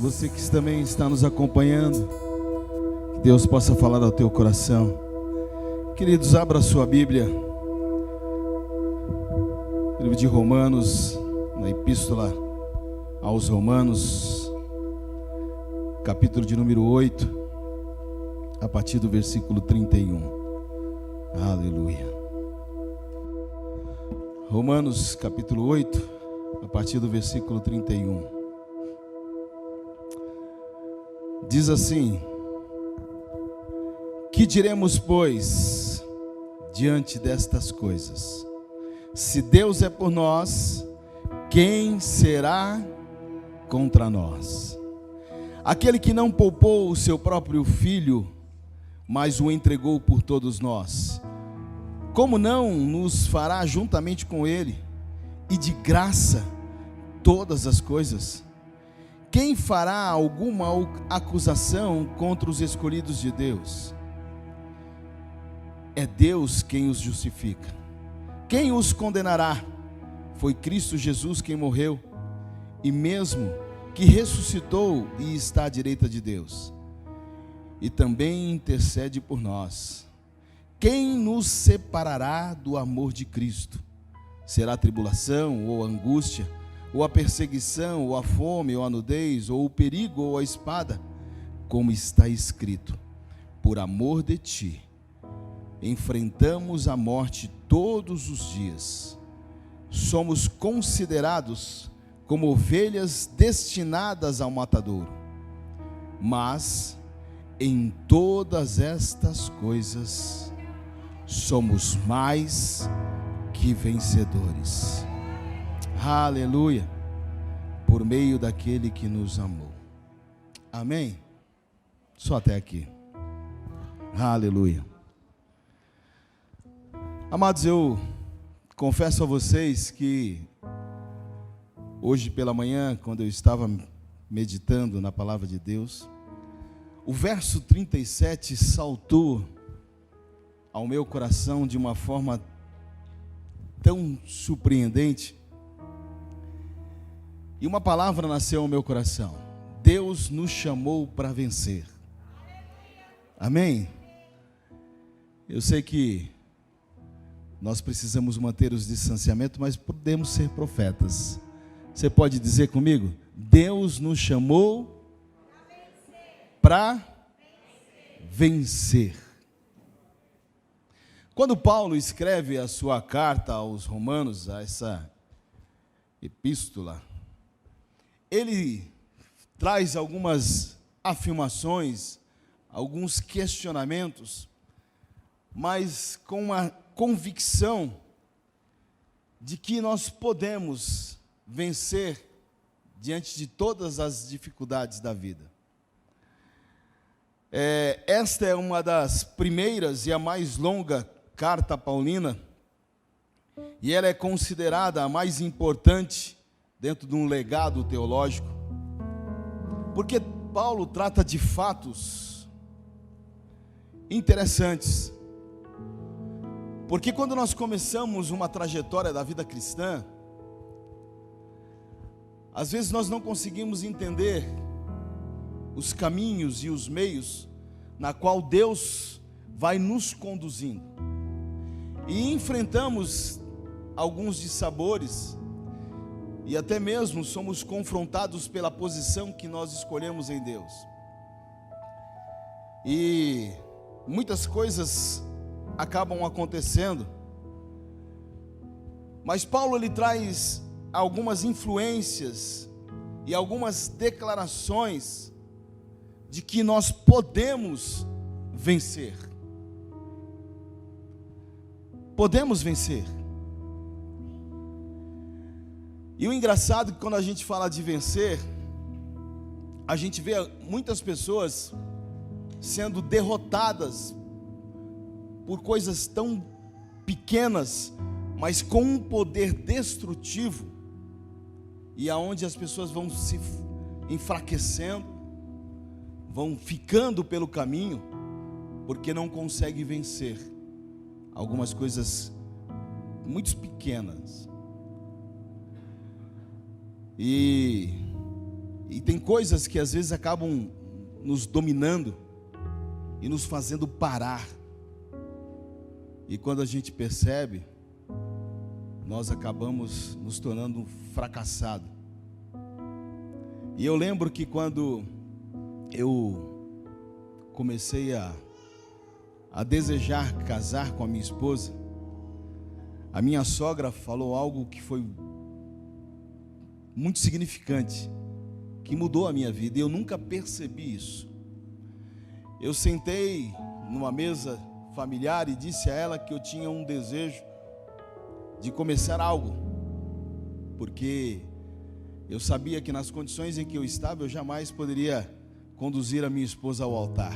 você que também está nos acompanhando, que Deus possa falar ao teu coração. Queridos, abra a sua Bíblia, livro de Romanos, na Epístola aos Romanos, capítulo de número 8, a partir do versículo 31. Aleluia. Romanos, capítulo 8, a partir do versículo 31. Diz assim: que diremos, pois, diante destas coisas? Se Deus é por nós, quem será contra nós? Aquele que não poupou o seu próprio filho, mas o entregou por todos nós, como não nos fará juntamente com ele, e de graça, todas as coisas? Quem fará alguma acusação contra os escolhidos de Deus? É Deus quem os justifica. Quem os condenará? Foi Cristo Jesus quem morreu, e mesmo que ressuscitou e está à direita de Deus, e também intercede por nós. Quem nos separará do amor de Cristo? Será a tribulação, ou a angústia, ou a perseguição, ou a fome, ou a nudez, ou o perigo, ou a espada? Como está escrito: por amor de ti, enfrentamos a morte todos os dias. Somos considerados como ovelhas destinadas ao matadouro. Mas, em todas estas coisas, somos mais que vencedores. Aleluia, por meio daquele que nos amou. Amém? Só até aqui. Aleluia. Amados, eu confesso a vocês que hoje pela manhã, quando eu estava meditando na palavra de Deus, o verso 37 saltou ao meu coração de uma forma tão surpreendente. E uma palavra nasceu ao meu coração: Deus nos chamou para vencer. Amém? Eu sei que nós precisamos manter os distanciamentos, mas podemos ser profetas. Você pode dizer comigo? Deus nos chamou para vencer. Quando Paulo escreve a sua carta aos Romanos, a essa epístola, ele traz algumas afirmações, alguns questionamentos, mas com uma convicção de que nós podemos vencer diante de todas as dificuldades da vida. Esta é uma das primeiras e a mais longa carta paulina, e ela é considerada a mais importante dentro de um legado teológico, porque Paulo trata de fatos interessantes. Porque quando nós começamos uma trajetória da vida cristã, às vezes nós não conseguimos entender os caminhos e os meios na qual Deus vai nos conduzindo, e enfrentamos alguns dissabores, e até mesmo somos confrontados pela posição que nós escolhemos em Deus, e muitas coisas acabam acontecendo, mas Paulo ele traz algumas influências e algumas declarações de que nós podemos vencer. Podemos vencer. E o engraçado é que quando a gente fala de vencer, a gente vê muitas pessoas sendo derrotadas por coisas tão pequenas, mas com um poder destrutivo, e aonde as pessoas vão se enfraquecendo, vão ficando pelo caminho, porque não conseguem vencer algumas coisas muito pequenas. E E tem coisas que às vezes acabam nos dominando e nos fazendo parar. E quando a gente percebe, nós acabamos nos tornando um fracassado. E eu lembro que quando eu comecei a desejar casar com a minha esposa, a minha sogra falou algo que foi muito significante, que mudou a minha vida, e eu nunca percebi isso. Eu sentei numa mesa familiar e disse a ela que eu tinha um desejo de começar algo, porque eu sabia que nas condições em que eu estava, eu jamais poderia conduzir a minha esposa ao altar.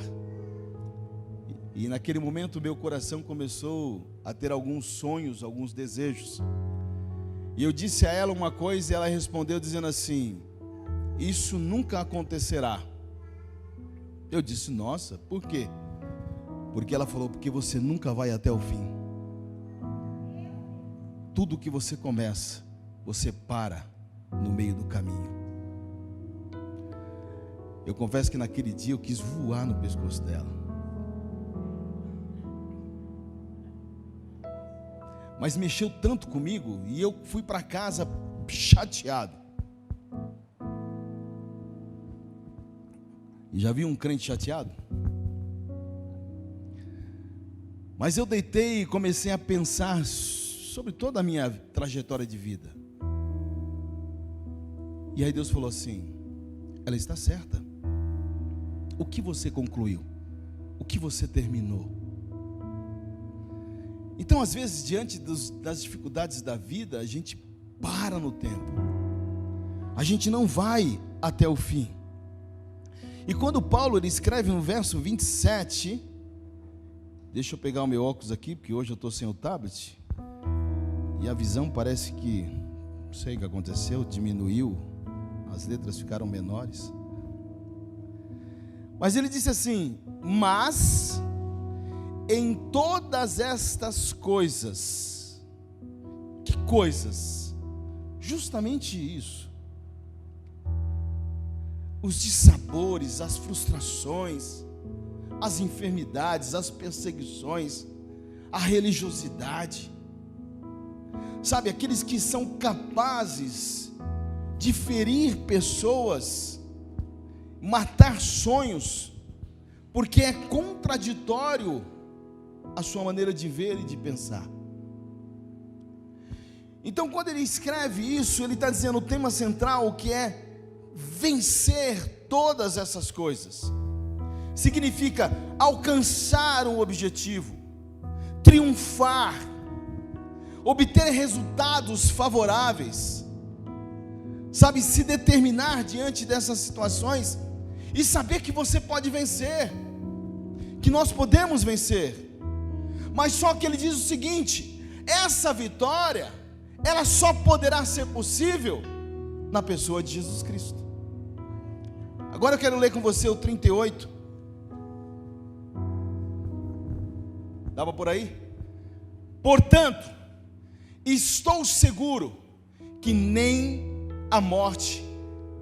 E naquele momento meu coração começou a ter alguns sonhos, alguns desejos. E eu disse a ela uma coisa e ela respondeu dizendo assim: isso nunca acontecerá. Eu disse: nossa, por quê? Porque ela falou: porque você nunca vai até o fim. Tudo que você começa, você para no meio do caminho. Eu confesso que naquele dia eu quis voar no pescoço dela. Mas mexeu tanto comigo e eu fui para casa chateado. E já viu um crente chateado? Mas eu deitei e comecei a pensar sobre toda a minha trajetória de vida. E aí Deus falou assim: ela está certa. O que você concluiu? O que você terminou? Então, às vezes, diante das dificuldades da vida, a gente para no tempo. A gente não vai até o fim. E quando Paulo ele escreve no verso 27, deixa eu pegar o meu óculos aqui, porque hoje eu estou sem o tablet, e a visão parece que, não sei o que aconteceu, diminuiu, as letras ficaram menores. Mas ele disse assim: mas em todas estas coisas. Que coisas? Justamente isso. Os dissabores, as frustrações, as enfermidades, as perseguições, a religiosidade. Sabe, aqueles que são capazes de ferir pessoas, matar sonhos, porque é contraditório a sua maneira de ver e de pensar. Então, quando ele escreve isso, ele está dizendo o tema central, que é vencer todas essas coisas. Significa alcançar um objetivo, triunfar, obter resultados favoráveis, sabe, se determinar diante dessas situações e saber que você pode vencer, que nós podemos vencer. Mas só que ele diz o seguinte: essa vitória, ela só poderá ser possível na pessoa de Jesus Cristo. Agora eu quero ler com você o 38. Dava por aí? Portanto, estou seguro que nem a morte,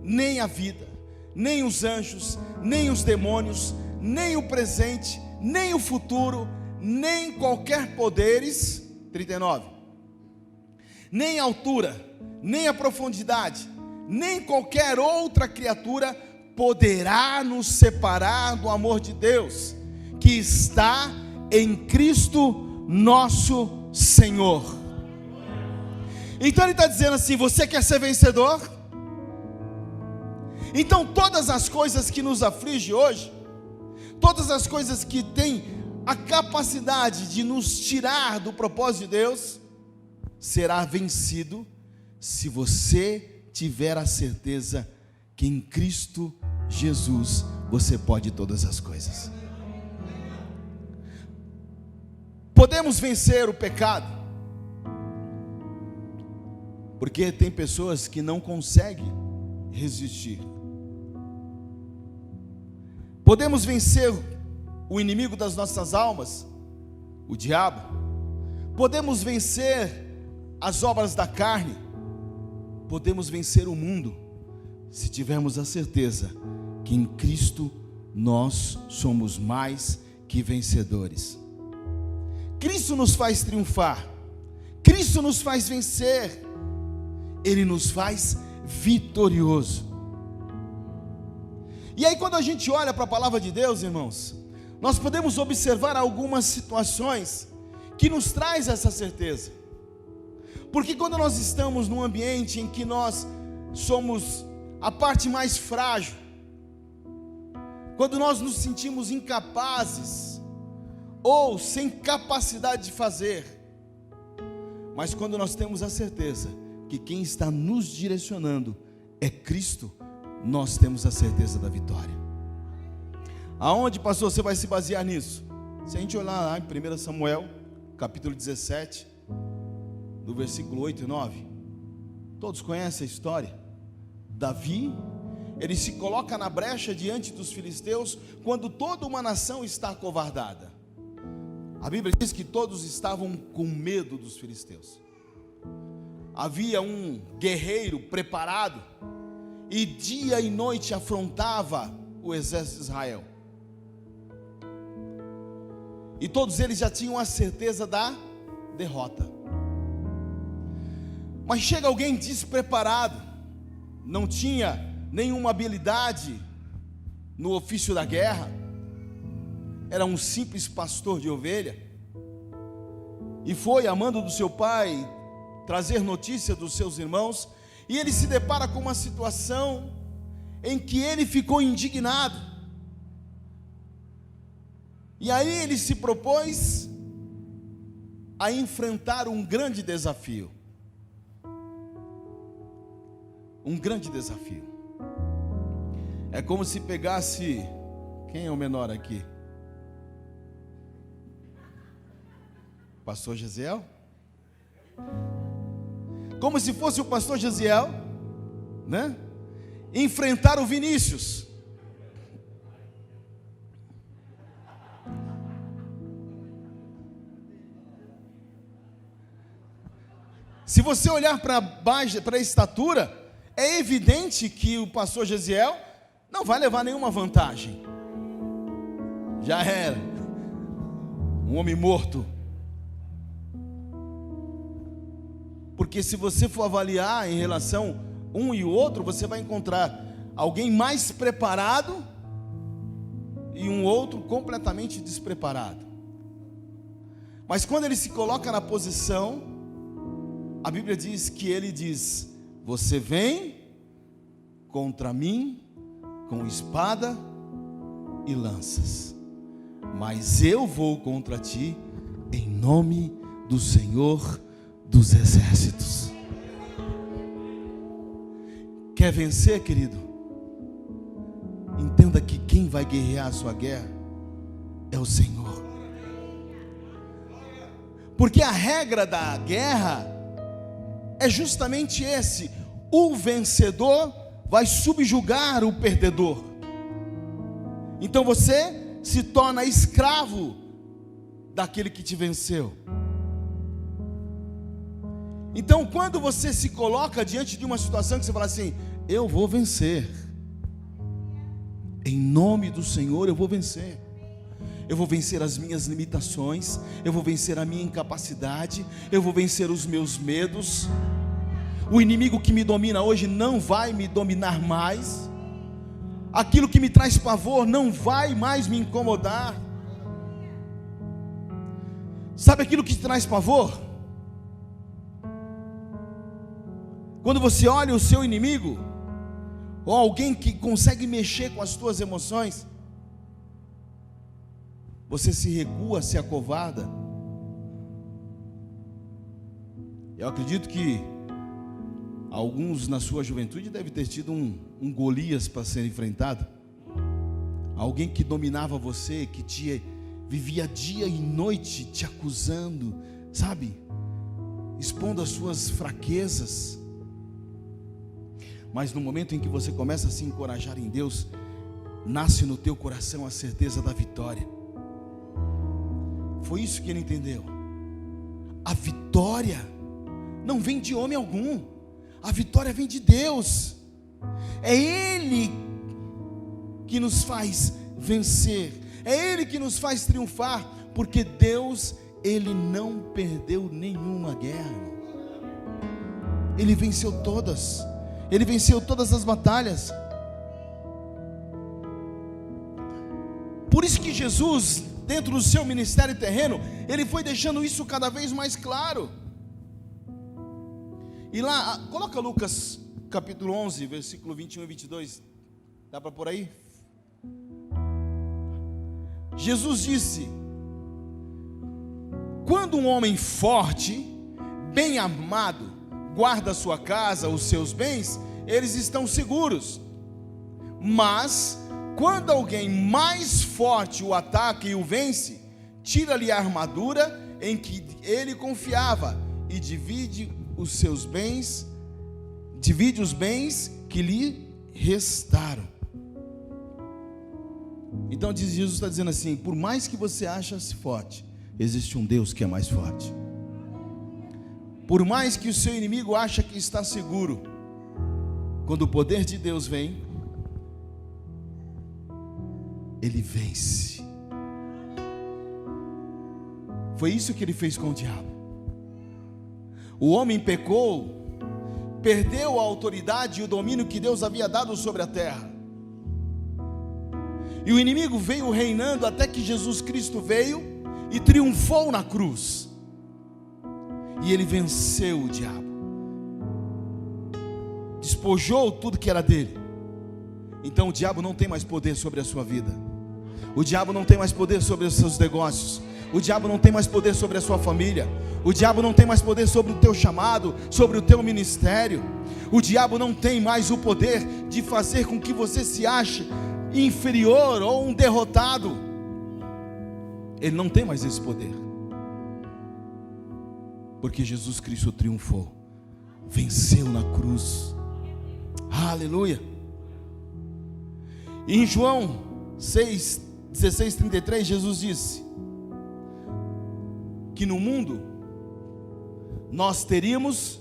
nem a vida, nem os anjos, nem os demônios, nem o presente, nem o futuro, nem qualquer poderes, 39, nem a altura, nem a profundidade, nem qualquer outra criatura poderá nos separar do amor de Deus, que está em Cristo nosso Senhor. Então ele está dizendo assim: você quer ser vencedor? Então todas as coisas que nos afligem hoje, todas as coisas que têm a capacidade de nos tirar do propósito de Deus, será vencido se você tiver a certeza que em Cristo Jesus você pode todas as coisas. Podemos vencer o pecado, porque tem pessoas que não conseguem resistir. Podemos vencer o inimigo das nossas almas, o diabo. Podemos vencer as obras da carne. Podemos vencer o mundo, se tivermos a certeza que em Cristo nós somos mais que vencedores. Cristo nos faz triunfar, Cristo nos faz vencer, Ele nos faz vitorioso. E aí, quando a gente olha para a palavra de Deus, irmãos, nós podemos observar algumas situações que nos traz essa certeza. Porque quando nós estamos num ambiente em que nós somos a parte mais frágil, quando nós nos sentimos incapazes ou sem capacidade de fazer, mas quando nós temos a certeza que quem está nos direcionando é Cristo, nós temos a certeza da vitória. Aonde, pastor, você vai se basear nisso? Se a gente olhar lá em 1 Samuel, capítulo 17, do versículo 8 e 9, todos conhecem a história. Davi, ele se coloca na brecha diante dos filisteus, quando toda uma nação está acovardada. A Bíblia diz que todos estavam com medo dos filisteus. Havia um guerreiro preparado, e dia e noite afrontava o exército de Israel. E todos eles já tinham a certeza da derrota. Mas chega alguém despreparado, não tinha nenhuma habilidade no ofício da guerra, era um simples pastor de ovelha, e foi, a mando do seu pai, trazer notícia dos seus irmãos, e ele se depara com uma situação em que ele ficou indignado. E aí ele se propôs a enfrentar um grande desafio. Um grande desafio. É como se pegasse... Quem é o menor aqui? Pastor Gesiel? Como se fosse o pastor Gesiel, né? Enfrentar o Vinícius. Se você olhar para baixo, para a estatura, é evidente que o pastor Gesiel não vai levar nenhuma vantagem. Já era um homem morto. Porque se você for avaliar em relação um e o outro, você vai encontrar alguém mais preparado e um outro completamente despreparado. Mas quando ele se coloca na posição, a Bíblia diz que ele diz: você vem contra mim com espada e lanças, mas eu vou contra ti em nome do Senhor dos exércitos. Quer vencer, querido? Entenda que quem vai guerrear a sua guerra é o Senhor. Porque a regra da guerra é justamente esse: o vencedor vai subjugar o perdedor. Então você se torna escravo daquele que te venceu. Então, quando você se coloca diante de uma situação que você fala assim: eu vou vencer, em nome do Senhor eu vou vencer. Eu vou vencer as minhas limitações, eu vou vencer a minha incapacidade, eu vou vencer os meus medos. O inimigo que me domina hoje não vai me dominar mais. Aquilo que me traz pavor não vai mais me incomodar. Sabe aquilo que te traz pavor? Quando você olha o seu inimigo, ou alguém que consegue mexer com as tuas emoções, você se recua, se acovarda. Eu acredito que alguns na sua juventude devem ter tido um Golias para ser enfrentado. Alguém que dominava você, que te vivia dia e noite te acusando, sabe? Expondo as suas fraquezas. Mas no momento em que você começa a se encorajar em Deus, nasce no teu coração a certeza da vitória. Foi isso que ele entendeu. A vitória não vem de homem algum, a vitória vem de Deus. É Ele que nos faz vencer, é Ele que nos faz triunfar, porque Deus, Ele não perdeu nenhuma guerra. Ele venceu todas, Ele venceu todas as batalhas. Por isso que Jesus, dentro do seu ministério terreno, Ele foi deixando isso cada vez mais claro. E lá, coloca Lucas capítulo 11, versículo 21 e 22, dá para pôr aí? Jesus disse: quando um homem forte, bem armado, guarda a sua casa, os seus bens, eles estão seguros. Mas quando alguém mais forte o ataca e o vence, tira-lhe a armadura em que ele confiava e divide os bens que lhe restaram. Então Jesus está dizendo assim: por mais que você ache-se forte, existe um Deus que é mais forte. Por mais que o seu inimigo ache que está seguro, quando o poder de Deus vem, ele vence. Foi isso que ele fez com o diabo. O homem pecou, perdeu a autoridade e o domínio que Deus havia dado sobre a terra. E o inimigo veio reinando até que Jesus Cristo veio e triunfou na cruz. E ele venceu o diabo, despojou tudo que era dele. Então o diabo não tem mais poder sobre a sua vida. O diabo não tem mais poder sobre os seus negócios. O diabo não tem mais poder sobre a sua família. O diabo não tem mais poder sobre o teu chamado, sobre o teu ministério. O diabo não tem mais o poder de fazer com que você se ache inferior ou um derrotado. Ele não tem mais esse poder, porque Jesus Cristo triunfou, venceu na cruz. Aleluia. E em João 6:16-33, Jesus disse que no mundo nós teríamos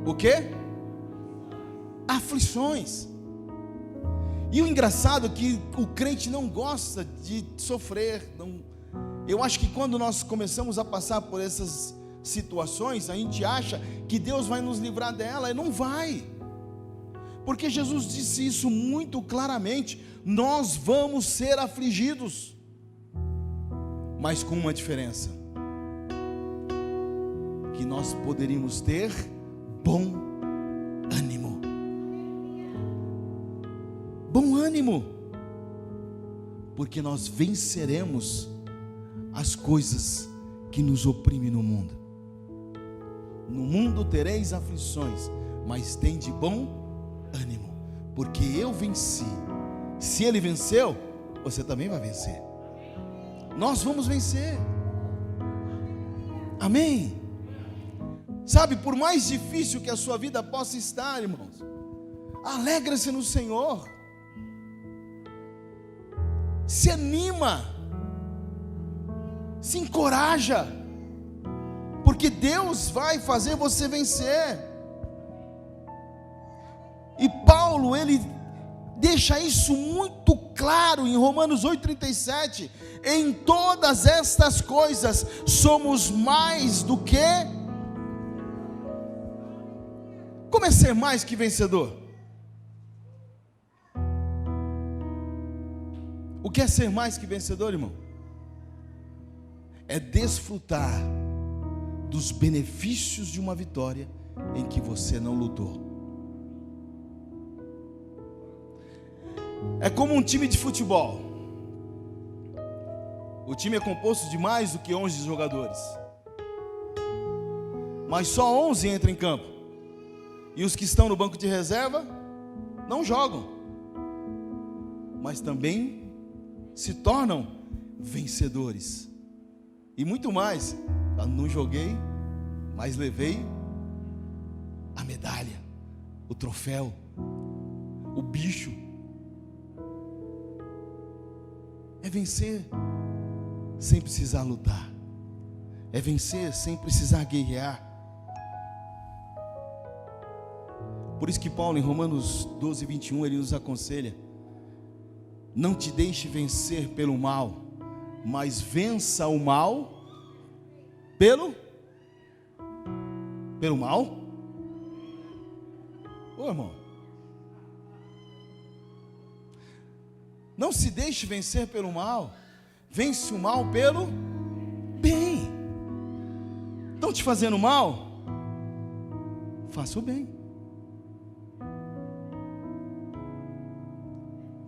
o quê? Aflições. E o engraçado é que o crente não gosta de sofrer. Eu acho que quando nós começamos a passar por essas situações, a gente acha que Deus vai nos livrar dela, e não vai. Porque Jesus disse isso muito claramente: nós vamos ser afligidos, mas com uma diferença, que nós poderíamos ter bom ânimo. Bom ânimo, porque nós venceremos as coisas que nos oprimem no mundo. No mundo tereis aflições, mas tende bom ânimo, porque eu venci. Se ele venceu, você também vai vencer. Nós vamos vencer. Amém? Sabe, por mais difícil que a sua vida possa estar, irmãos, alegra-se no Senhor. Se anima, se encoraja, porque Deus vai fazer você vencer. E Paulo, ele deixa isso muito claro em Romanos 8:37. Em todas estas coisas somos mais do que... Como é ser mais que vencedor? O que é ser mais que vencedor, irmão? É desfrutar dos benefícios de uma vitória em que você não lutou. É como um time de futebol. O time é composto de mais do que 11 jogadores, mas só 11 entram em campo. E os que estão no banco de reserva não jogam, mas também se tornam vencedores. E muito mais: não joguei, mas levei a medalha, o troféu, o bicho. É vencer sem precisar lutar, é vencer sem precisar guerrear. Por isso que Paulo, em Romanos 12, 21, ele nos aconselha: não te deixe vencer pelo mal, mas vença o mal pelo mal. Ô irmão, não se deixe vencer pelo mal, vence o mal pelo bem. Estão te fazendo mal? Faça o bem,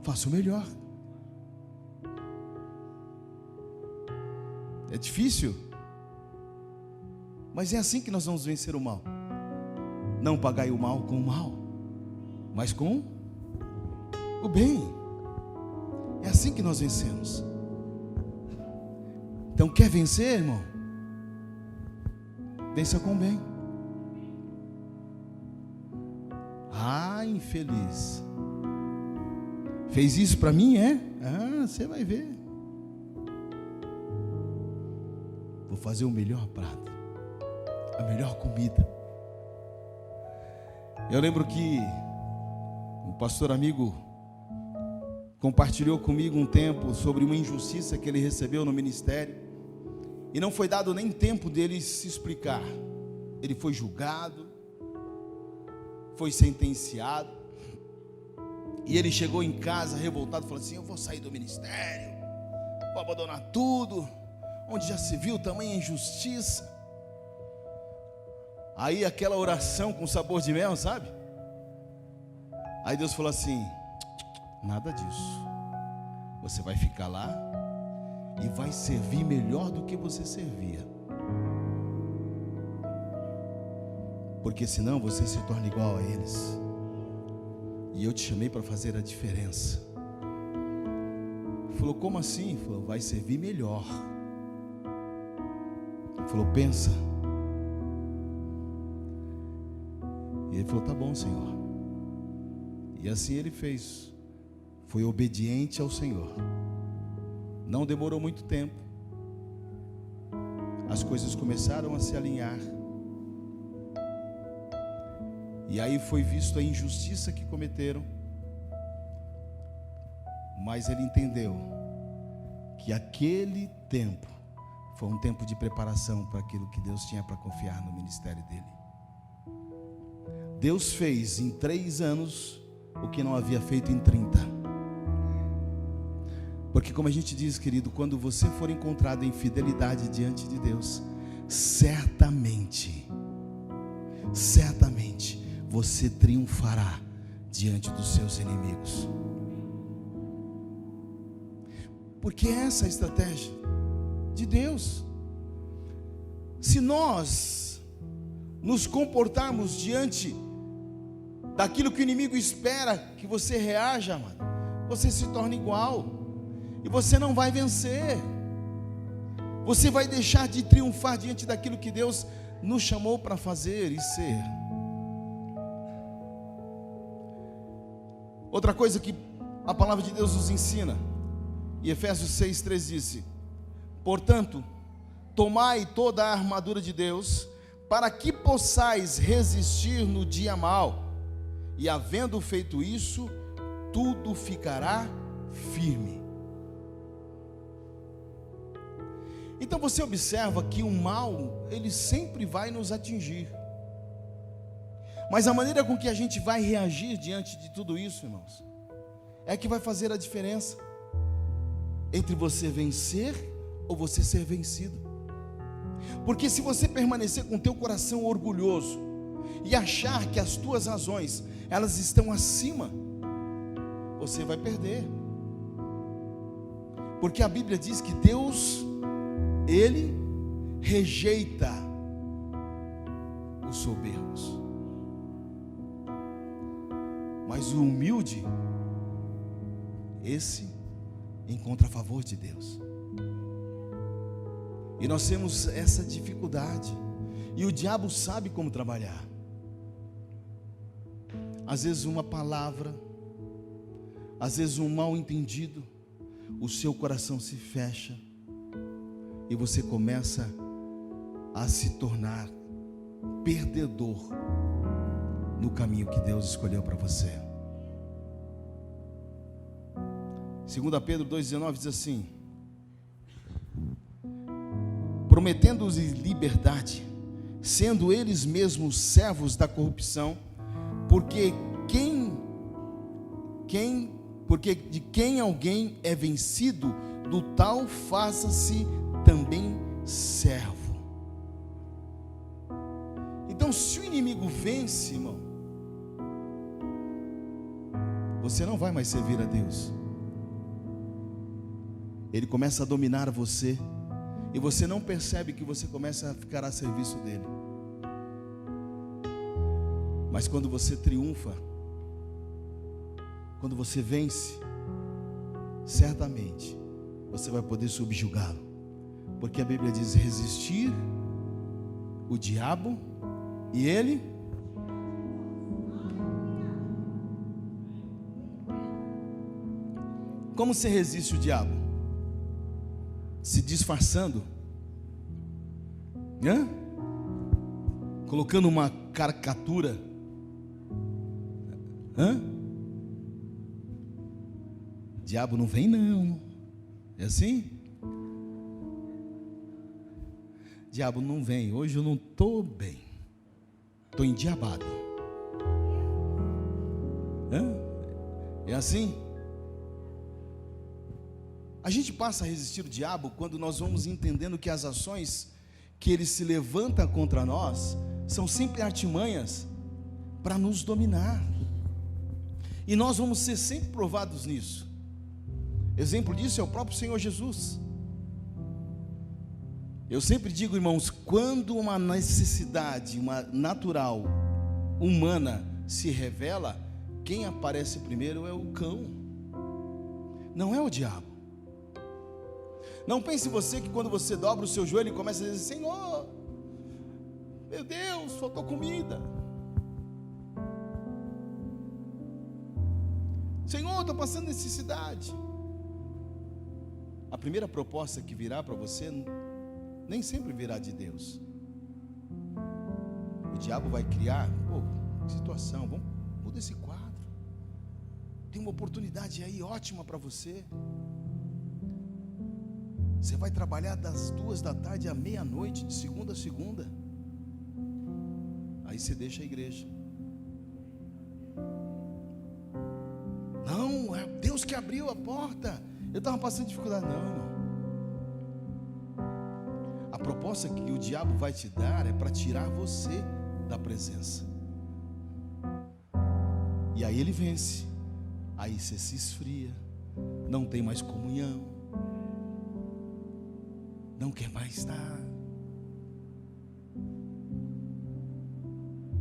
faça o melhor. É difícil, mas é assim que nós vamos vencer o mal. Não pagai o mal com o mal, mas com o bem. É assim que nós vencemos. Então, quer vencer, irmão? Vença com o bem. Ah, infeliz, fez isso para mim, é? Ah, você vai ver. Vou fazer o melhor prato, a melhor comida. Eu lembro que um pastor amigo compartilhou comigo um tempo sobre uma injustiça que ele recebeu no ministério, e não foi dado nem tempo dele se explicar. Ele foi julgado, foi sentenciado, e ele chegou em casa revoltado, falou assim: eu vou sair do ministério, vou abandonar tudo, onde já se viu tamanha injustiça. Aí aquela oração com sabor de mel, sabe? Aí Deus falou assim: nada disso, você vai ficar lá e vai servir melhor do que você servia, porque senão você se torna igual a eles, e eu te chamei para fazer a diferença. Ele falou: como assim? Ele falou: vai servir melhor. Ele falou: pensa. E ele falou: tá bom, Senhor. E assim ele fez, foi obediente ao Senhor. Não demorou muito tempo, as coisas começaram a se alinhar, e aí foi visto a injustiça que cometeram, mas ele entendeu que aquele tempo foi um tempo de preparação para aquilo que Deus tinha para confiar no ministério dele. Deus fez em 3 anos o que não havia feito em 30. Porque, como a gente diz, querido, quando você for encontrado em fidelidade diante de Deus, certamente você triunfará diante dos seus inimigos. Porque essa é a estratégia de Deus. Se nós nos comportarmos diante daquilo que o inimigo espera que você reaja, amado, você se torna igual, e você não vai vencer. Você vai deixar de triunfar diante daquilo que Deus nos chamou para fazer e ser. Outra coisa que a palavra de Deus nos ensina, e Efésios 6:3 disse: portanto, tomai toda a armadura de Deus, para que possais resistir no dia mau, e havendo feito isso, tudo ficará firme. Então você observa que o mal, ele sempre vai nos atingir, mas a maneira com que a gente vai reagir diante de tudo isso, irmãos, é que vai fazer a diferença entre você vencer ou você ser vencido. Porque se você permanecer com o teu coração orgulhoso e achar que as tuas razões, elas estão acima, você vai perder. Porque a Bíblia diz que Deus, Ele rejeita os soberbos, mas o humilde, esse encontra favor de Deus. E nós temos essa dificuldade, e o diabo sabe como trabalhar. Às vezes uma palavra, às vezes um mal entendido, o seu coração se fecha, e você começa a se tornar perdedor no caminho que Deus escolheu para você. 2 Pedro 2,19 diz assim: prometendo-os liberdade, sendo eles mesmos servos da corrupção, porque de quem alguém é vencido, do tal faça-se também servo. Então, se o inimigo vence, irmão, você não vai mais servir a Deus. Ele começa a dominar você, e você não percebe que você começa a ficar a serviço dele. Mas quando você triunfa, quando você vence, certamente você vai poder subjugá-lo, porque a Bíblia diz: resistir o diabo e ele. Como se resiste o diabo? Se disfarçando, colocando uma caricatura, diabo não vem não, é assim? Diabo não vem, hoje eu não estou bem, estou endiabado, é assim? A gente passa a resistir o diabo quando nós vamos entendendo que as ações que ele se levanta contra nós são simples artimanhas para nos dominar, e nós vamos ser sempre provados nisso. Exemplo disso é o próprio Senhor Jesus. Eu sempre digo, irmãos, quando uma necessidade, uma natural, humana se revela, quem aparece primeiro é o cão, não é o diabo. Não pense você que quando você dobra o seu joelho e começa a dizer: Senhor, meu Deus, faltou comida, Senhor, estou passando necessidade. A primeira proposta que virá para você nem sempre virá de Deus. O diabo vai criar: que situação, muda esse quadro, tem uma oportunidade aí ótima para você. Você vai trabalhar das 2 da tarde à meia-noite, de segunda a segunda. Aí você deixa a igreja. Não, é Deus que abriu a porta. Eu estava passando dificuldade. Não, irmão. A proposta que o diabo vai te dar é para tirar você da presença. E aí ele vence. Aí você se esfria, não tem mais comunhão, não quer mais estar,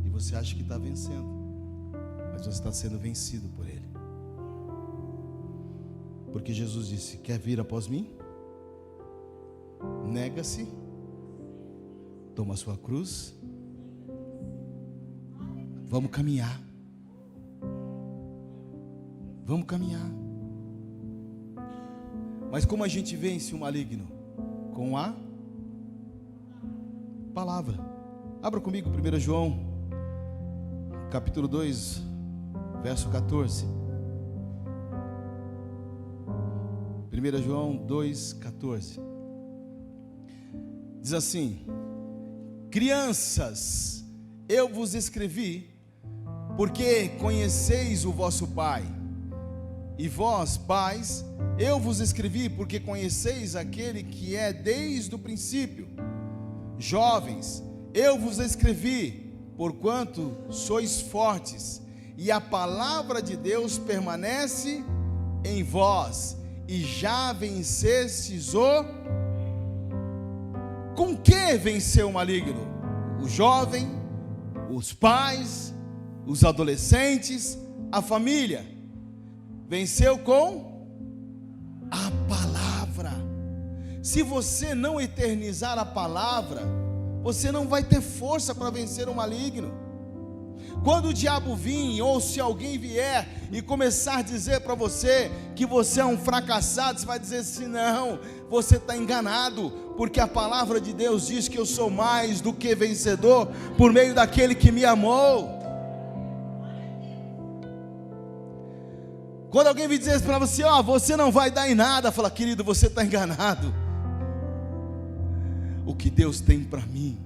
e você acha que está vencendo, mas você está sendo vencido por ele, porque Jesus disse: quer vir após mim? Nega-se, toma a sua cruz, vamos caminhar, vamos caminhar. Mas como a gente vence o maligno? Com a palavra. Abra comigo 1 João capítulo 2, verso 14. 1 João 2, 14. Diz assim: crianças, eu vos escrevi porque conheceis o vosso Pai. E vós, pais, eu vos escrevi porque conheceis aquele que é desde o princípio. Jovens, eu vos escrevi porquanto sois fortes, e a palavra de Deus permanece em vós, e já vencestes o... Com que venceu o maligno? O jovem, os pais, os adolescentes, a família. Venceu com a palavra. Se você não eternizar a palavra, você não vai ter força para vencer o maligno. Quando o diabo vir, ou se alguém vier e começar a dizer para você que você é um fracassado, você vai dizer assim: não, você está enganado, porque a palavra de Deus diz que eu sou mais do que vencedor por meio daquele que me amou. Quando alguém me dizer para você, você não vai dar em nada, fala, querido, você está enganado. O que Deus tem para mim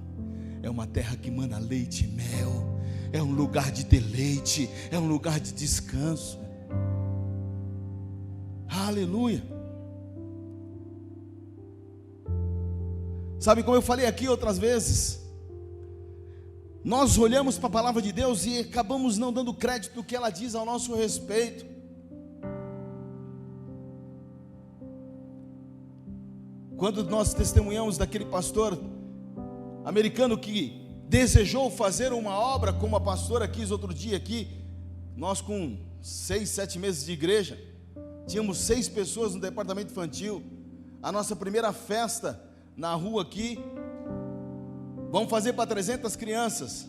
é uma terra que mana leite e mel, é um lugar de deleite, é um lugar de descanso. Aleluia. Sabe, como eu falei aqui outras vezes, nós olhamos para a palavra de Deus e acabamos não dando crédito do que ela diz ao nosso respeito. Quando nós testemunhamos daquele pastor americano que desejou fazer uma obra, como a pastora quis outro dia aqui, nós com 6, 7 meses de igreja, tínhamos 6 pessoas no departamento infantil, a nossa primeira festa na rua aqui, vamos fazer para 300 crianças.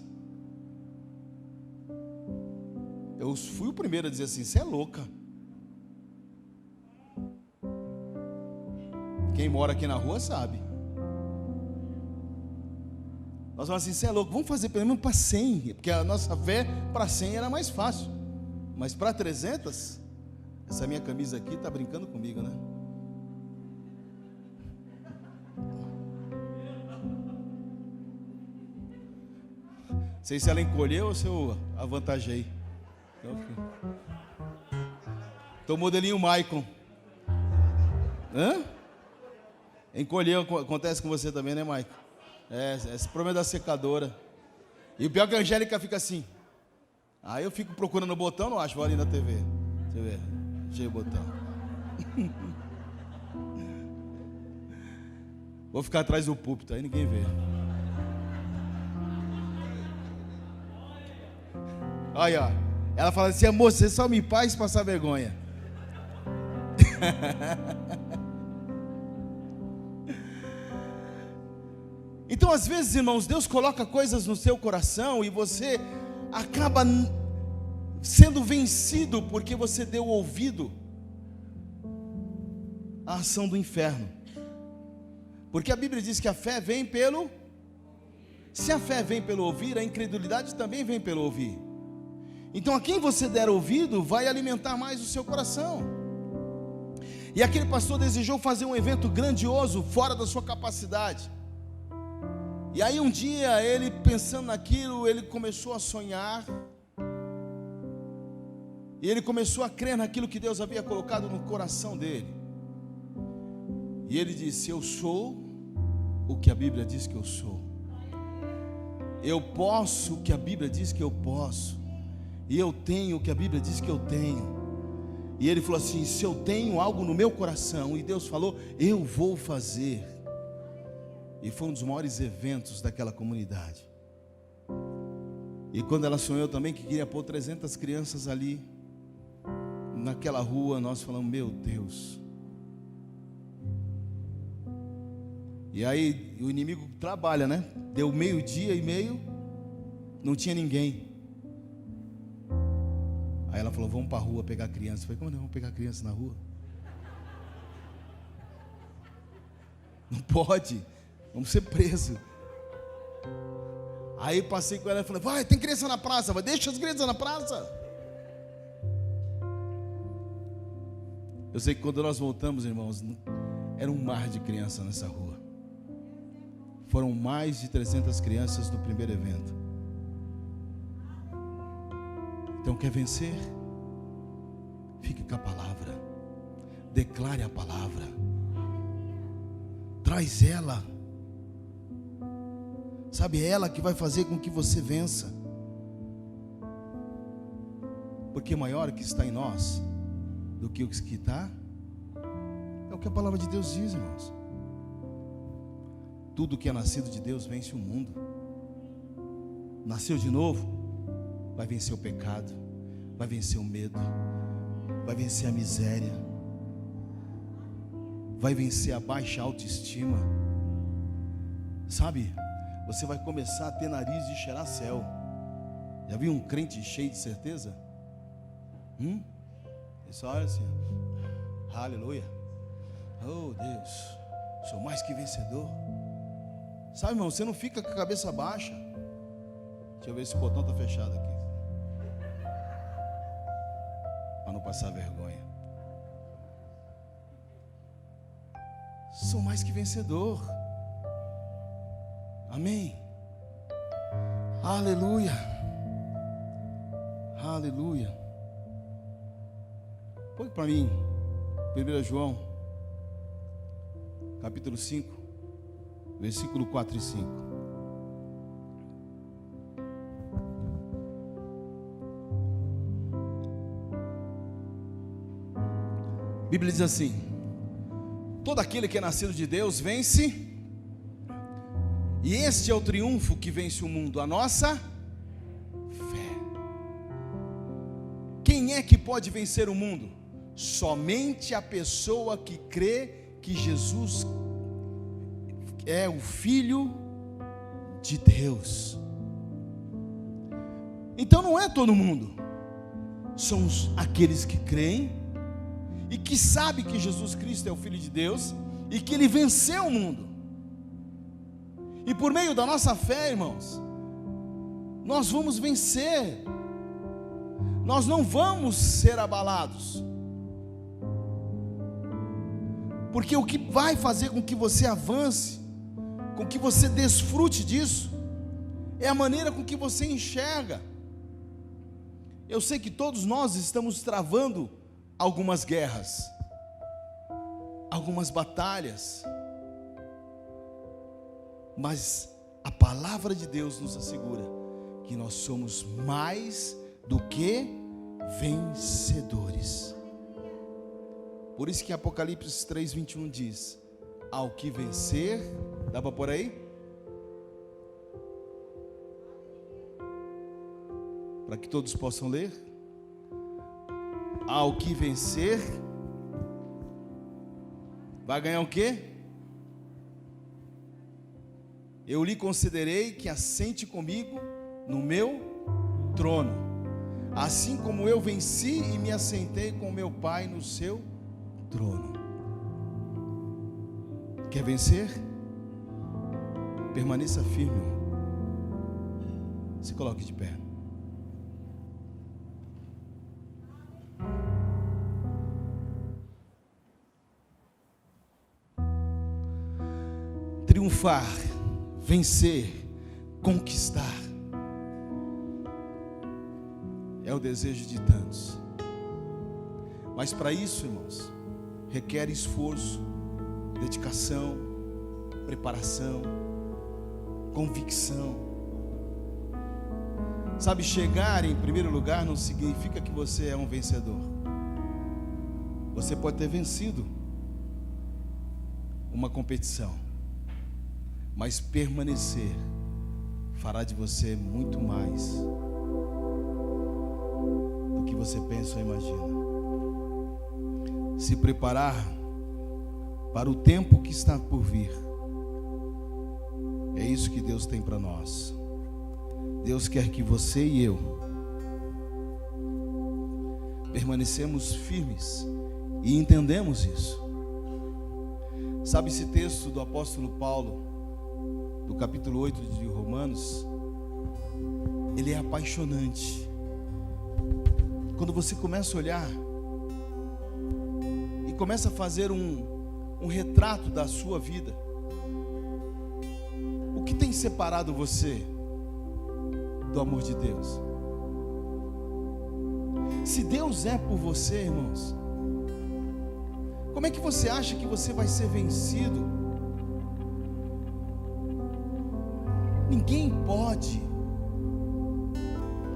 Eu fui o primeiro a dizer assim, você é louca. Quem mora aqui na rua sabe. Nós falamos assim, você é louco, vamos fazer pelo menos para 100, porque a nossa fé para 100 era mais fácil, mas para 300, essa minha camisa aqui está brincando comigo, né? Não sei se ela encolheu ou se eu avantajei. Então, modelinho Maicon. Hã? Encolheu, acontece com você também, né, Maicon? Esse problema da secadora. E o pior é que a Angélica fica assim. Aí eu fico procurando o botão, não acho, vou ali na TV. Deixa eu ver. Achei o botão. Vou ficar atrás do púlpito, aí ninguém vê. Aí, ó. Ela fala assim, amor, você só me faz passar vergonha. Então, às vezes, irmãos, Deus coloca coisas no seu coração e você acaba sendo vencido porque você deu ouvido à ação do inferno. Porque a Bíblia diz que a fé vem pelo... Se a fé vem pelo ouvir, a incredulidade também vem pelo ouvir. Então, a quem você der ouvido vai alimentar mais o seu coração. E aquele pastor desejou fazer um evento grandioso, fora da sua capacidade. E aí um dia, ele pensando naquilo, ele começou a sonhar. E ele começou a crer naquilo que Deus havia colocado no coração dele. E ele disse, eu sou o que a Bíblia diz que eu sou. Eu posso o que a Bíblia diz que eu posso. E eu tenho o que a Bíblia diz que eu tenho. E ele falou assim, se eu tenho algo no meu coração, e Deus falou, eu vou fazer. E foi um dos maiores eventos daquela comunidade. E quando ela sonhou também que queria pôr 300 crianças ali, naquela rua, nós falamos, meu Deus. E aí o inimigo trabalha, né? Deu 12:30, não tinha ninguém. Aí ela falou, vamos para a rua pegar criança. Eu falei, como não vamos pegar criança na rua? Não pode, vamos ser presos. Aí passei com ela e falei, vai, tem criança na praça, vai, deixa as crianças na praça. Eu sei que quando nós voltamos, irmãos, era um mar de crianças nessa rua. Foram mais de 300 crianças no primeiro evento. Então, quer vencer? Fique com a palavra. Declare a palavra. Traz ela. Sabe, é ela que vai fazer com que você vença. Porque maior que está em nós do que o que está, é o que a palavra de Deus diz, irmãos. Tudo que é nascido de Deus vence o mundo. Nasceu de novo, vai vencer o pecado, vai vencer o medo, vai vencer a miséria, vai vencer a baixa autoestima. Sabe, você vai começar a ter nariz de cheirar céu. Já viu um crente cheio de certeza? Ele só olha assim, aleluia, oh Deus, sou mais que vencedor. Sabe, irmão, você não fica com a cabeça baixa. Deixa eu ver se o botão está fechado aqui. para não passar vergonha. Sou mais que vencedor. Amém. Aleluia. Aleluia. Põe para mim 1 João capítulo 5, versículo 4 e 5. A Bíblia diz assim: todo aquele que é nascido de Deus vence, e este é o triunfo que vence o mundo, a nossa fé. Quem é que pode vencer o mundo? Somente a pessoa que crê que Jesus é o Filho de Deus. Então não é todo mundo, são aqueles que creem e que sabem que Jesus Cristo é o Filho de Deus e que Ele venceu o mundo. E por meio da nossa fé, irmãos, nós vamos vencer. Nós não vamos ser abalados. Porque o que vai fazer com que você avance, com que você desfrute disso, é a maneira com que você enxerga. Eu sei que todos nós estamos travando algumas guerras, algumas batalhas, mas a palavra de Deus nos assegura que nós somos mais do que vencedores. Por isso que Apocalipse 3:21 diz: ao que vencer, dá para pôr aí? Para que todos possam ler. Ao que vencer, vai ganhar o quê? Eu lhe concederei que assente comigo no meu trono, assim como eu venci e me assentei com meu Pai no seu trono. Quer vencer? Permaneça firme. Se coloque de pé. Triunfar, vencer, conquistar é o desejo de tantos. Mas para isso, irmãos, requer esforço, dedicação, preparação, convicção. Sabe, chegar em primeiro lugar não significa que você é um vencedor. Você pode ter vencido uma competição, mas permanecer fará de você muito mais do que você pensa ou imagina. Se preparar para o tempo que está por vir. É isso que Deus tem para nós. Deus quer que você e eu permanecemos firmes e entendemos isso. Sabe, esse texto do apóstolo Paulo, do capítulo 8 de Romanos, ele é apaixonante. Quando você começa a olhar e começa a fazer um retrato da sua vida, o que tem separado você do amor de Deus? Se Deus é por você, irmãos, como é que você acha que você vai ser vencido? Ninguém pode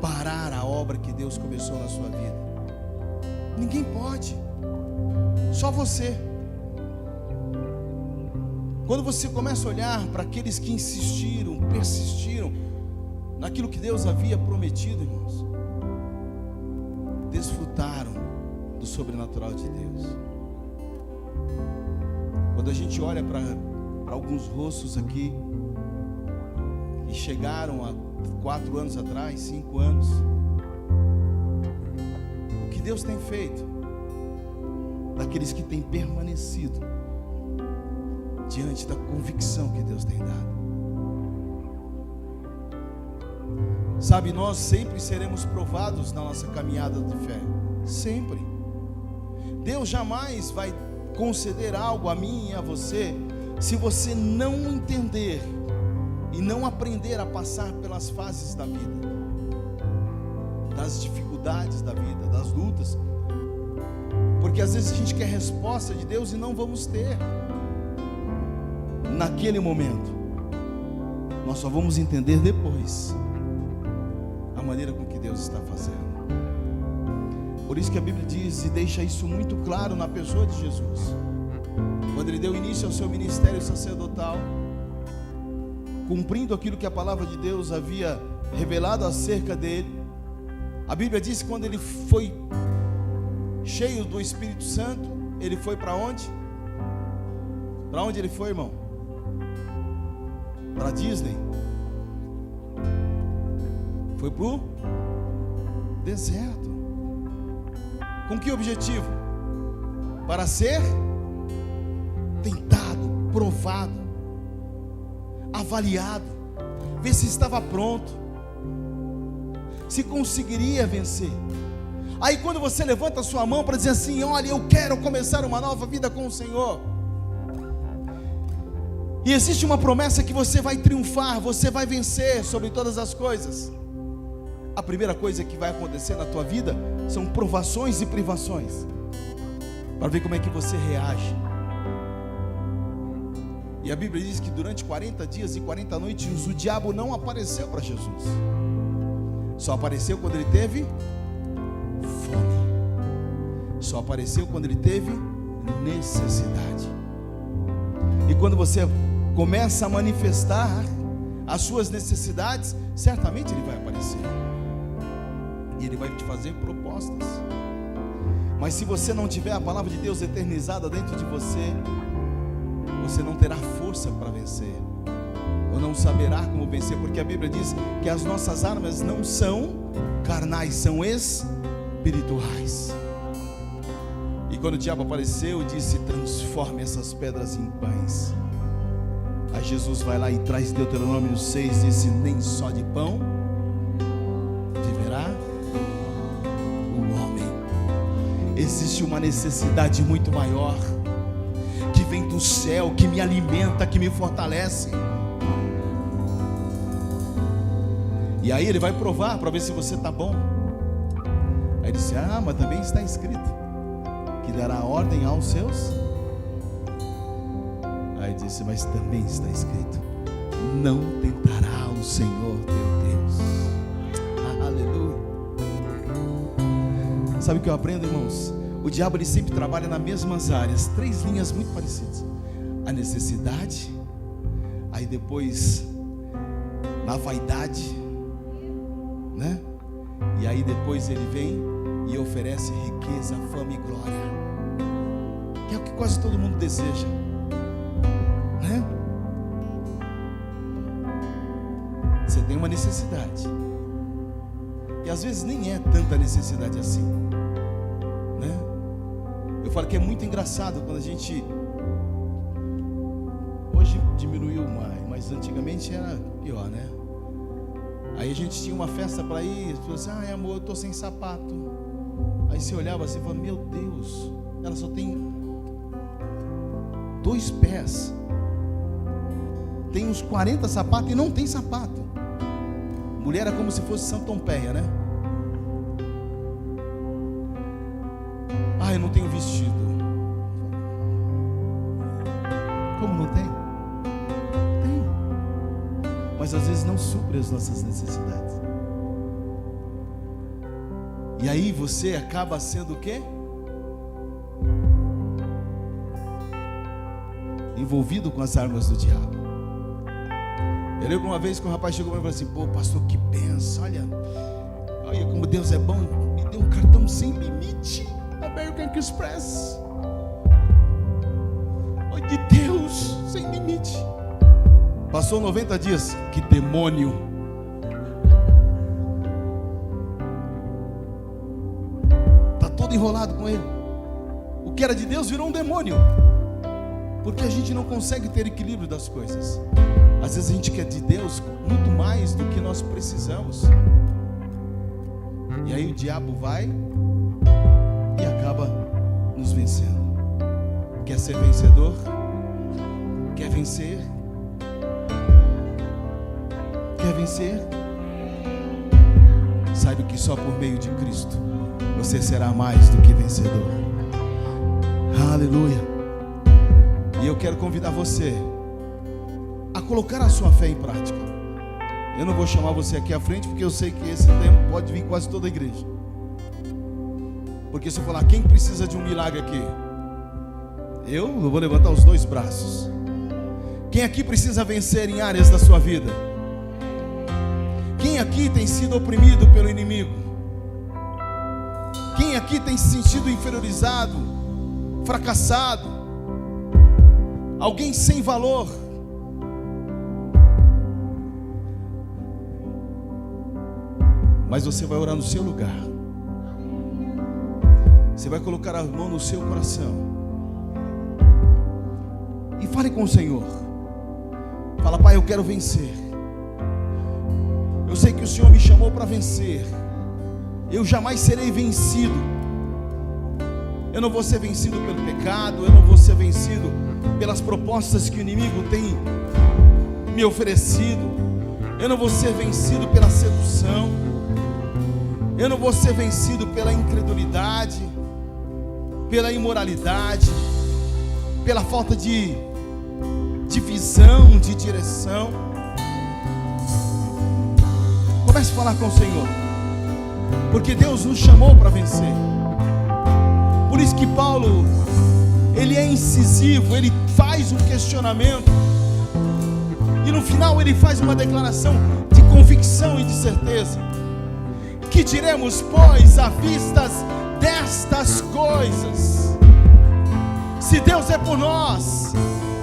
parar a obra que Deus começou na sua vida. Ninguém pode. Só você. Quando você começa a olhar para aqueles que insistiram, persistiram naquilo que Deus havia prometido, irmãos, desfrutaram do sobrenatural de Deus. Quando a gente olha para alguns rostos aqui que chegaram há 4 anos atrás, 5 anos, o que Deus tem feito daqueles que têm permanecido diante da convicção que Deus tem dado. Sabe, nós sempre seremos provados na nossa caminhada de fé. Sempre. Deus jamais vai conceder algo a mim e a você se você não entender e não aprender a passar pelas fases da vida, das dificuldades da vida, das lutas. Porque às vezes a gente quer resposta de Deus e não vamos ter naquele momento. Nós só vamos entender depois a maneira com que Deus está fazendo. Por isso que a Bíblia diz e deixa isso muito claro na pessoa de Jesus. Quando ele deu início ao seu ministério sacerdotal, cumprindo aquilo que a palavra de Deus havia revelado acerca dele, a Bíblia diz que quando ele foi cheio do Espírito Santo, ele foi para onde? Para onde ele foi, irmão? Para Disney? Foi para o deserto. Com que objetivo? Para ser tentado, provado, avaliado, ver se estava pronto, se conseguiria vencer. Aí quando você levanta a sua mão para dizer assim: olha, eu quero começar uma nova vida com o Senhor, e existe uma promessa que você vai triunfar, você vai vencer sobre todas as coisas. A primeira coisa que vai acontecer na tua vida são provações e privações, para ver como é que você reage. E a Bíblia diz que durante 40 dias e 40 noites o diabo não apareceu para Jesus. Só apareceu quando ele teve fome. Só apareceu quando ele teve necessidade. E quando você começa a manifestar as suas necessidades, certamente ele vai aparecer. E ele vai te fazer propostas. Mas se você não tiver a palavra de Deus eternizada dentro de você, você não terá força para vencer, ou não saberá como vencer, porque a Bíblia diz que as nossas armas não são carnais, são espirituais. E quando o diabo apareceu, disse: transforme essas pedras em pães. Aí Jesus vai lá e traz Deuteronômio 6, disse: nem só de pão viverá o homem. Existe uma necessidade muito maior, que vem do céu, que me alimenta, que me fortalece. E aí ele vai provar para ver se você está bom. Aí ele disse: ah, mas também está escrito que dará ordem aos seus. Aí disse: mas também está escrito: não tentará o Senhor teu Deus. Aleluia. Sabe o que eu aprendo, irmãos? O diabo ele sempre trabalha nas mesmas áreas, 3 linhas muito parecidas: a necessidade, aí depois na vaidade, né? E aí depois ele vem e oferece riqueza, fama e glória, que é o que quase todo mundo deseja, né? Você tem uma necessidade, e às vezes nem é tanta necessidade assim, né? Eu falo que é muito engraçado quando a gente, hoje diminuiu mais, mas antigamente era pior, né? Aí a gente tinha uma festa para ir, e falou assim: ai amor, eu estou sem sapato. Aí você olhava assim e falava: meu Deus, ela só tem 2 pés, tem uns 40 sapatos e não tem sapato. Mulher é como se fosse Santa Pompeia, né? Ah, eu não tenho vestido. Como não tem? Tem. Mas às vezes não supre as nossas necessidades. E aí você acaba sendo o quê? Envolvido com as armas do diabo. Eu lembro uma vez que um rapaz chegou para mim e falou assim: pô, pastor, que benção, olha como Deus é bom, me deu um cartão sem limite, American Express. Olha, de Deus, sem limite. Passou 90 dias, que demônio. Está todo enrolado com ele. O que era de Deus virou um demônio, porque a gente não consegue ter equilíbrio das coisas. Às vezes a gente quer de Deus muito mais do que nós precisamos. E aí o diabo vai nos vencendo. Quer ser vencedor? Quer vencer? Quer vencer? Saiba que só por meio de Cristo você será mais do que vencedor. Aleluia. E eu quero convidar você a colocar a sua fé em prática. Eu não vou chamar você aqui à frente, porque eu sei que esse tempo pode vir quase toda a igreja. Porque se eu falar, quem precisa de um milagre aqui? Eu vou levantar os dois braços. Quem aqui precisa vencer em áreas da sua vida? Quem aqui tem sido oprimido pelo inimigo? Quem aqui tem se sentido inferiorizado, fracassado? Alguém sem valor? Mas você vai orar no seu lugar. Você vai colocar a mão no seu coração e fale com o Senhor. Fala: Pai, eu quero vencer. Eu sei que o Senhor me chamou para vencer. Eu jamais serei vencido. Eu não vou ser vencido pelo pecado. Eu não vou ser vencido pelas propostas que o inimigo tem me oferecido. Eu não vou ser vencido pela sedução. Eu não vou ser vencido pela incredulidade, pela imoralidade, pela falta de visão, de direção. Comece a falar com o Senhor, porque Deus nos chamou para vencer. Por isso que Paulo, ele é incisivo, ele faz um questionamento e no final ele faz uma declaração de convicção e de certeza. Que diremos, pois, à vista destas coisas? Se Deus é por nós,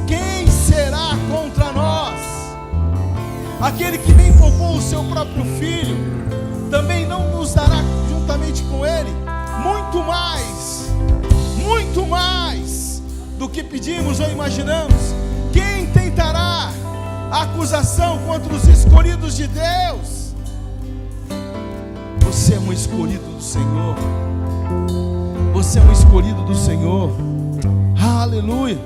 quem será contra nós? Aquele que nem poupou o seu próprio filho, também não nos dará juntamente com ele muito mais do que pedimos ou imaginamos. Quem tentará acusação contra os escolhidos de Deus? Você é um escolhido do Senhor. Você é um escolhido do Senhor. Aleluia.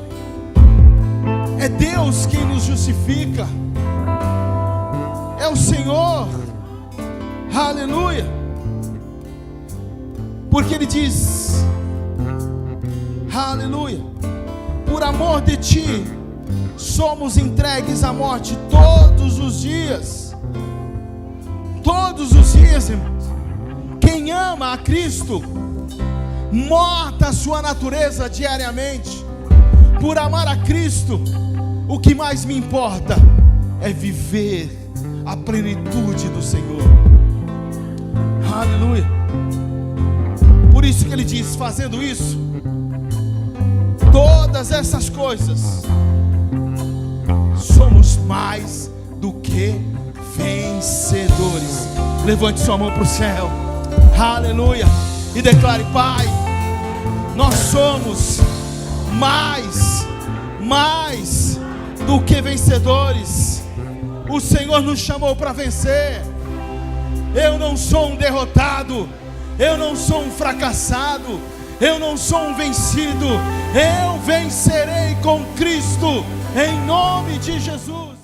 É Deus quem nos justifica. É o Senhor. Aleluia. Porque Ele diz: aleluia, por amor de Ti somos entregues à morte todos os dias. Todos os dias, irmãos. Quem ama a Cristo morta a sua natureza diariamente. Por amar a Cristo, o que mais me importa é viver a plenitude do Senhor. Aleluia. Por isso que ele diz: fazendo isso, todas essas coisas, somos mais do que vencedores. Levante sua mão para o céu. Aleluia. E declare: Pai, nós somos mais do que vencedores. O Senhor nos chamou para vencer. Eu não sou um derrotado. Eu não sou um fracassado. Eu não sou um vencido. Eu vencerei com Cristo, em nome de Jesus.